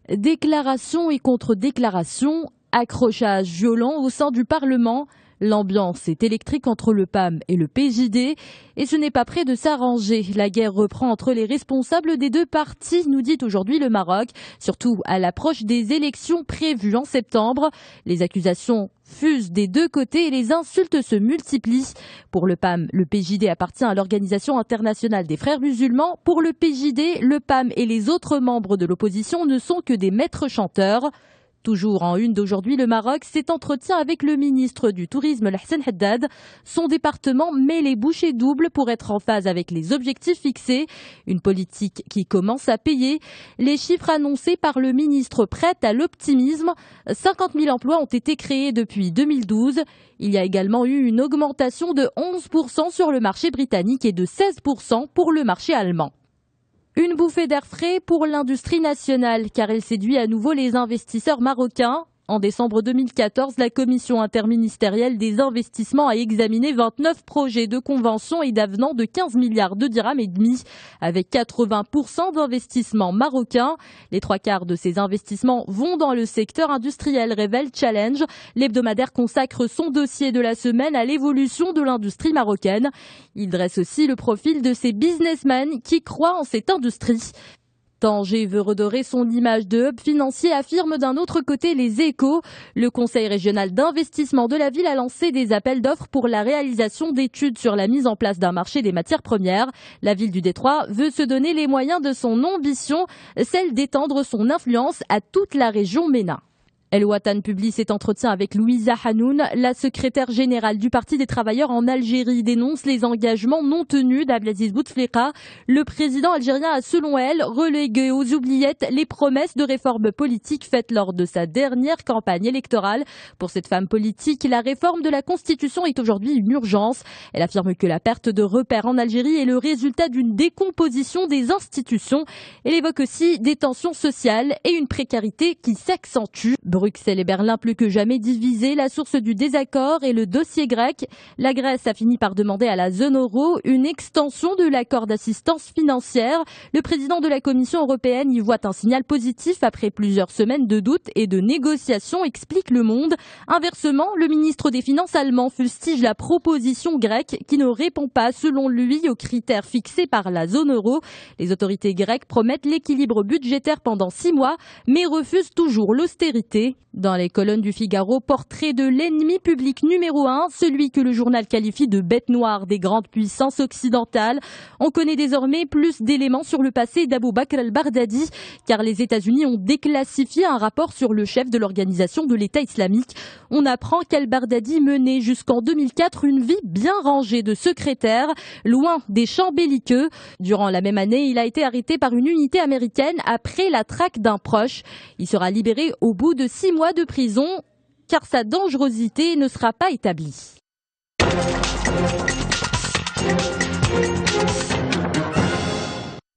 Déclaration et contre-déclaration, accrochage violent au sein du Parlement. L'ambiance est électrique entre le PAM et le PJD et ce n'est pas près de s'arranger. La guerre reprend entre les responsables des deux partis, nous dit aujourd'hui le Maroc, surtout à l'approche des élections prévues en septembre. Les accusations fusent des deux côtés et les insultes se multiplient. Pour le PAM, le PJD appartient à l'Organisation internationale des frères musulmans. Pour le PJD, le PAM et les autres membres de l'opposition ne sont que des maîtres chanteurs. Toujours en une d'aujourd'hui, le Maroc s'entretient avec le ministre du Tourisme, Hassan Haddad. Son département met les bouchées doubles pour être en phase avec les objectifs fixés. Une politique qui commence à payer. Les chiffres annoncés par le ministre prêtent à l'optimisme. 50 000 emplois ont été créés depuis 2012. Il y a également eu une augmentation de 11% sur le marché britannique et de 16% pour le marché allemand. Une bouffée d'air frais pour l'industrie nationale, car elle séduit à nouveau les investisseurs marocains. En décembre 2014, la commission interministérielle des investissements a examiné 29 projets de conventions et d'avenants de 15 milliards de dirhams et demi, avec 80% d'investissements marocains. Les 3/4 de ces investissements vont dans le secteur industriel, révèle Challenge. L'hebdomadaire consacre son dossier de la semaine à l'évolution de l'industrie marocaine. Il dresse aussi le profil de ces businessmen qui croient en cette industrie. Tanger veut redorer son image de hub financier, affirme d'un autre côté les Échos. Le Conseil régional d'investissement de la ville a lancé des appels d'offres pour la réalisation d'études sur la mise en place d'un marché des matières premières. La ville du Détroit veut se donner les moyens de son ambition, celle d'étendre son influence à toute la région MENA. El Watan publie cet entretien avec Louisa Hanoun. La secrétaire générale du Parti des travailleurs en Algérie dénonce les engagements non tenus d'Abdelaziz Bouteflika. Le président algérien a, selon elle, relégué aux oubliettes les promesses de réforme politique faites lors de sa dernière campagne électorale. Pour cette femme politique, la réforme de la Constitution est aujourd'hui une urgence. Elle affirme que la perte de repères en Algérie est le résultat d'une décomposition des institutions. Elle évoque aussi des tensions sociales et une précarité qui s'accentue. Bruxelles et Berlin plus que jamais divisés. La source du désaccord est le dossier grec. La Grèce a fini par demander à la zone euro une extension de l'accord d'assistance financière. Le président de la Commission européenne y voit un signal positif après plusieurs semaines de doutes et de négociations, explique Le Monde. Inversement, le ministre des Finances allemand fustige la proposition grecque qui ne répond pas, selon lui, aux critères fixés par la zone euro. Les autorités grecques promettent l'équilibre budgétaire pendant 6 mois, mais refusent toujours l'austérité. Dans les colonnes du Figaro, portrait de l'ennemi public numéro 1, celui que le journal qualifie de bête noire des grandes puissances occidentales. On connaît désormais plus d'éléments sur le passé d'Abou Bakr al-Baghdadi, car les États-Unis ont déclassifié un rapport sur le chef de l'organisation de l'État islamique. On apprend qu'al-Baghdadi menait jusqu'en 2004 une vie bien rangée de secrétaire, loin des champs belliqueux. Durant la même année, il a été arrêté par une unité américaine après la traque d'un proche. Il sera libéré au bout de 6 mois de prison, car sa dangerosité ne sera pas établie.